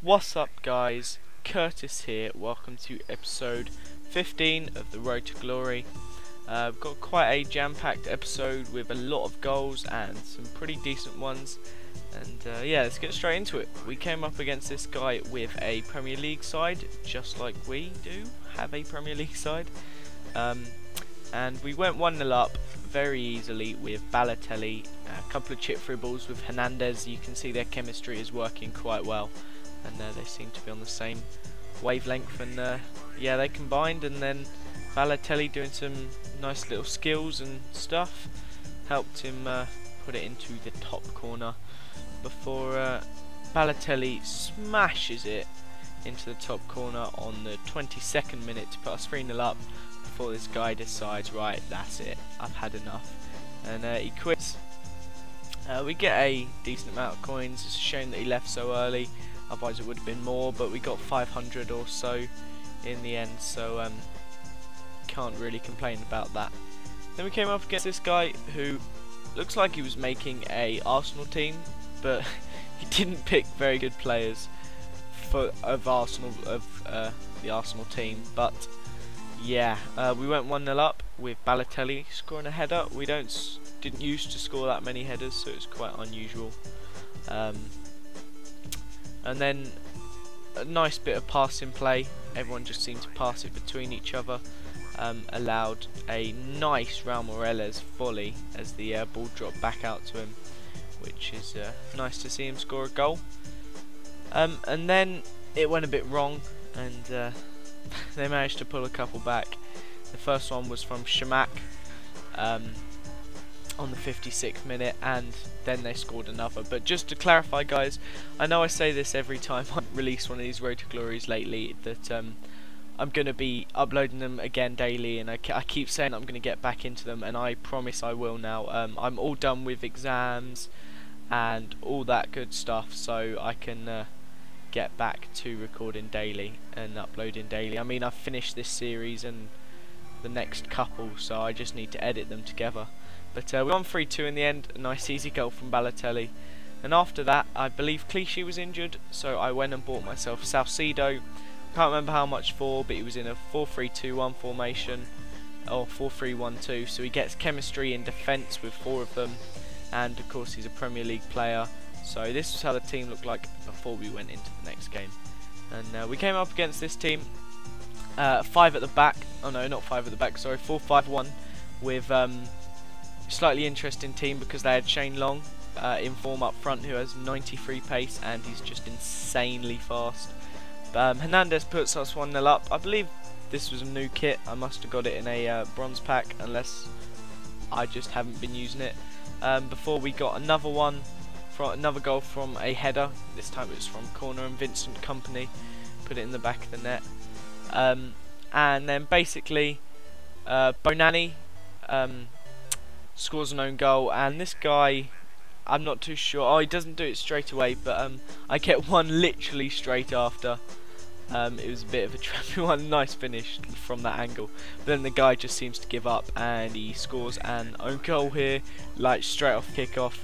What's up guys, Curtis here, welcome to episode 15 of the Road to Glory. We've got quite a jam-packed episode with a lot of goals and some pretty decent ones, and yeah, let's get straight into it. We came up against this guy with a Premier League side, just like we do have a Premier League side, and we went 1-0 up very easily with Balotelli, a couple of chip free balls with Hernandez. You can see their chemistry is working quite well, and they seem to be on the same wavelength, and yeah, they combined, and then Balotelli doing some nice little skills and stuff helped him put it into the top corner before Balotelli smashes it into the top corner on the 22nd minute to put us 3-0 up before this guy decides, right, that's it, I've had enough, and he quits. We get a decent amount of coins. It's a shame that he left so early, otherwise it would have been more, but we got 500 or so in the end, so can't really complain about that. Then we came up against this guy who looks like he was making a Arsenal team, but he didn't pick very good players of the Arsenal team. But yeah, we went 1-0 up with Balotelli scoring a header. We didn't used to score that many headers, so it's quite unusual. And then a nice bit of passing play. Everyone just seemed to pass it between each other. Allowed a nice Raul Meireles volley as the ball dropped back out to him, which is nice to see him score a goal. And then it went a bit wrong, and they managed to pull a couple back. The first one was from Shamak on the 56th minute, and then they scored another. But just to clarify guys, I know I say this every time I release one of these Road to Glories lately, that I'm going to be uploading them again daily, and I keep saying I'm going to get back into them, and I promise I will now. I'm all done with exams and all that good stuff, so I can get back to recording daily and uploading daily. I mean, I've finished this series and the next couple, so I just need to edit them together. But we won 3-2 in the end, a nice easy goal from Balotelli. And after that, I believe Clichy was injured, so I went and bought myself Salcido. Can't remember how much for, but he was in a 4-3-2-1 formation, or 4-3-1-2, so he gets chemistry in defence with 4 of them, and of course he's a Premier League player. So this was how the team looked like before we went into the next game. And we came up against this team, 5 at the back, oh no, not 5 at the back, sorry, 4-5-1, with slightly interesting team because they had Shane Long in form up front, who has 93 pace, and he's just insanely fast. Hernandez puts us 1-0 up. I believe this was a new kit. I must have got it in a bronze pack, unless I just haven't been using it. Before we got another goal from a header. This time it was from corner, and Vincent Kompany put it in the back of the net. And then basically Bonani scores an own goal, and this guy, I'm not too sure. Oh, he doesn't do it straight away, but I get one literally straight after. It was a bit of a trippy one, nice finish from that angle. But then the guy just seems to give up, and he scores an own goal here, like straight off kickoff.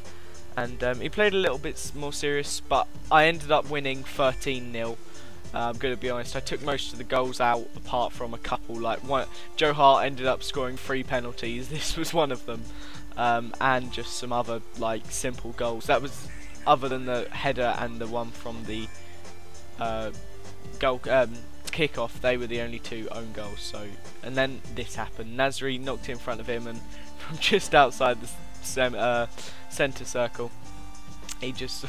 And he played a little bit more serious, but I ended up winning 13-0. I'm going to be honest, I took most of the goals out apart from a couple. Like Joe Hart ended up scoring 3 penalties. This was one of them. And just some other like simple goals. That was, other than the header and the one from the goal kickoff, they were the only 2 own goals. So, and then this happened. Nasri knocked it in front of him, and from just outside the centre circle, he just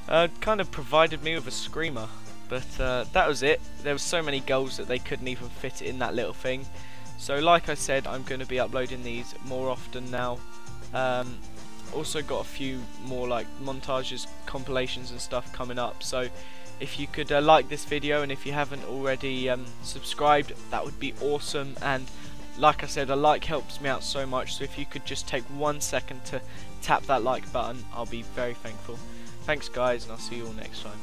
kind of provided me with a screamer. But that was it. There were so many goals that they couldn't even fit it in that little thing. So like I said, I'm going to be uploading these more often now. Also got a few more like montages, compilations and stuff coming up. So if you could like this video, and if you haven't already subscribed, that would be awesome. And like I said, a like helps me out so much. So if you could just take 1 second to tap that like button, I'll be very thankful. Thanks guys, and I'll see you all next time.